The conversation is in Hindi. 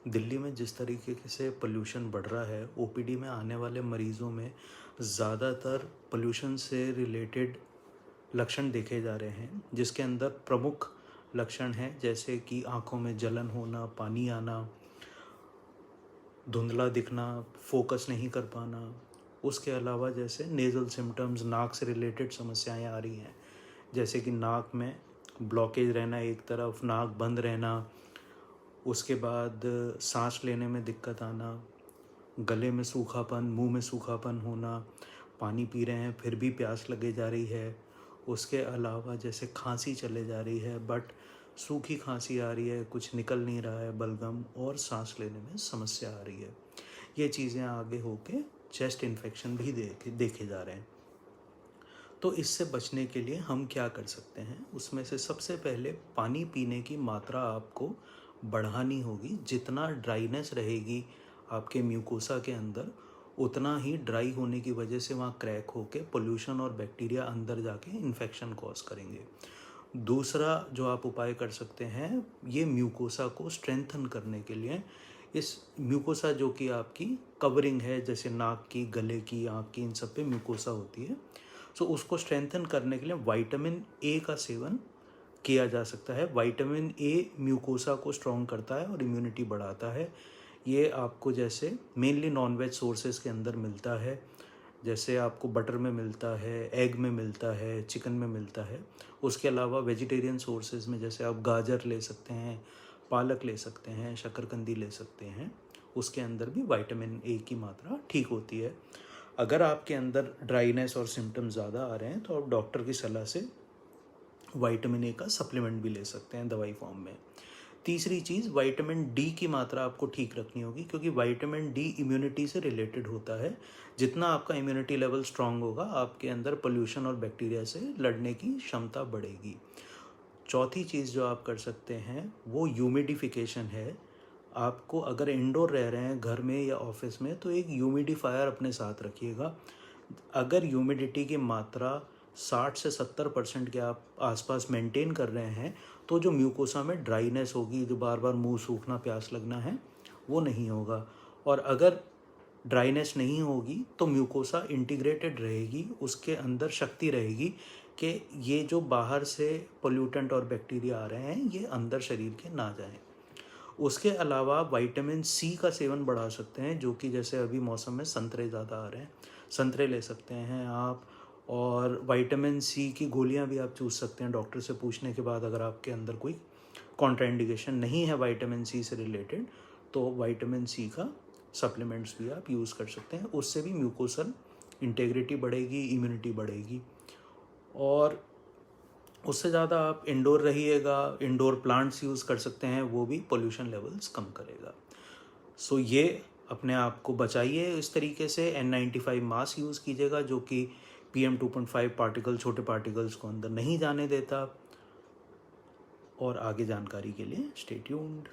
दिल्ली में जिस तरीके से पोल्यूशन बढ़ रहा है, ओपीडी में आने वाले मरीज़ों में ज़्यादातर पोल्यूशन से रिलेटेड लक्षण देखे जा रहे हैं, जिसके अंदर प्रमुख लक्षण हैं जैसे कि आँखों में जलन होना, पानी आना, धुंधला दिखना, फोकस नहीं कर पाना। उसके अलावा जैसे नेज़ल सिम्पटम्स, नाक से रिलेटेड समस्याएं आ रही हैं, जैसे कि नाक में ब्लॉकेज रहना एक तरफ, नाक बंद रहना, उसके बाद सांस लेने में दिक्कत आना, गले में सूखापन, मुंह में सूखापन होना, पानी पी रहे हैं फिर भी प्यास लगे जा रही है। उसके अलावा जैसे खांसी चले जा रही है बट सूखी खांसी आ रही है, कुछ निकल नहीं रहा है बलगम, और सांस लेने में समस्या आ रही है। ये चीज़ें आगे होके चेस्ट इन्फेक्शन भी देखे जा रहे हैं। तो इससे बचने के लिए हम क्या कर सकते हैं, उसमें से सबसे पहले पानी पीने की मात्रा आपको बढ़ानी होगी। जितना ड्राइनेस रहेगी आपके म्यूकोसा के अंदर, उतना ही ड्राई होने की वजह से वहाँ क्रैक होके पोल्यूशन और बैक्टीरिया अंदर जाके इन्फेक्शन कॉज करेंगे। दूसरा जो आप उपाय कर सकते हैं, ये म्यूकोसा को स्ट्रेंथन करने के लिए, इस म्यूकोसा जो कि आपकी कवरिंग है, जैसे नाक की, गले की, आँख की, इन सब पे म्यूकोसा होती है, सो उसको स्ट्रेंथन करने के लिए विटामिन ए का सेवन किया जा सकता है। विटामिन ए म्यूकोसा को स्ट्रॉन्ग करता है और इम्यूनिटी बढ़ाता है। ये आपको जैसे मेनली नॉनवेज सोर्सेज के अंदर मिलता है, जैसे आपको बटर में मिलता है, एग में मिलता है, चिकन में मिलता है। उसके अलावा वेजिटेरियन सोर्सेज में जैसे आप गाजर ले सकते हैं, पालक ले सकते हैं, शकरकंदी ले सकते हैं, उसके अंदर भी विटामिन ए की मात्रा ठीक होती है। अगर आपके अंदर ड्राइनेस और सिम्टम ज़्यादा आ रहे हैं तो आप डॉक्टर की सलाह से विटामिन ए का सप्लीमेंट भी ले सकते हैं दवाई फॉर्म में। तीसरी चीज़, विटामिन डी की मात्रा आपको ठीक रखनी होगी, क्योंकि विटामिन डी इम्यूनिटी से रिलेटेड होता है। जितना आपका इम्यूनिटी लेवल स्ट्रांग होगा, आपके अंदर पोल्यूशन और बैक्टीरिया से लड़ने की क्षमता बढ़ेगी। चौथी चीज़ जो आप कर सकते हैं वो ह्यूमिडिफिकेशन है। आपको अगर इंडोर रह रहे हैं घर में या ऑफिस में, तो एक ह्यूमिडिफायर अपने साथ रखिएगा। अगर ह्यूमिडिटी की मात्रा 60 से 70% के आप आसपास मेंटेन कर रहे हैं, तो जो म्यूकोसा में ड्राइनेस होगी, जो बार बार मुंह सूखना, प्यास लगना है, वो नहीं होगा। और अगर ड्राइनेस नहीं होगी तो म्यूकोसा इंटीग्रेटेड रहेगी, उसके अंदर शक्ति रहेगी कि ये जो बाहर से पोल्यूटेंट और बैक्टीरिया आ रहे हैं, ये अंदर शरीर के ना जाएं। उसके अलावा विटामिन सी का सेवन बढ़ा सकते हैं, जो कि जैसे अभी मौसम में संतरे ज़्यादा आ रहे हैं, संतरे ले सकते हैं आप। और विटामिन सी की गोलियां भी आप चूस सकते हैं डॉक्टर से पूछने के बाद। अगर आपके अंदर कोई कॉन्ट्राइंडिकेशन नहीं है विटामिन सी से रिलेटेड, तो विटामिन सी का सप्लीमेंट्स भी आप यूज़ कर सकते हैं। उससे भी म्यूकोसल इंटेग्रिटी बढ़ेगी, इम्यूनिटी बढ़ेगी। और उससे ज़्यादा आप इंडोर रहिएगा, इंडोर प्लांट्स यूज़ कर सकते हैं, वो भी पोल्यूशन लेवल्स कम करेगा। सो ये अपने आप को बचाइए इस तरीके से। N95 मास्क यूज़ कीजिएगा, जो कि PM2.5 पार्टिकल, छोटे पार्टिकल्स को अंदर नहीं जाने देता। और आगे जानकारी के लिए स्टे ट्यून्ड।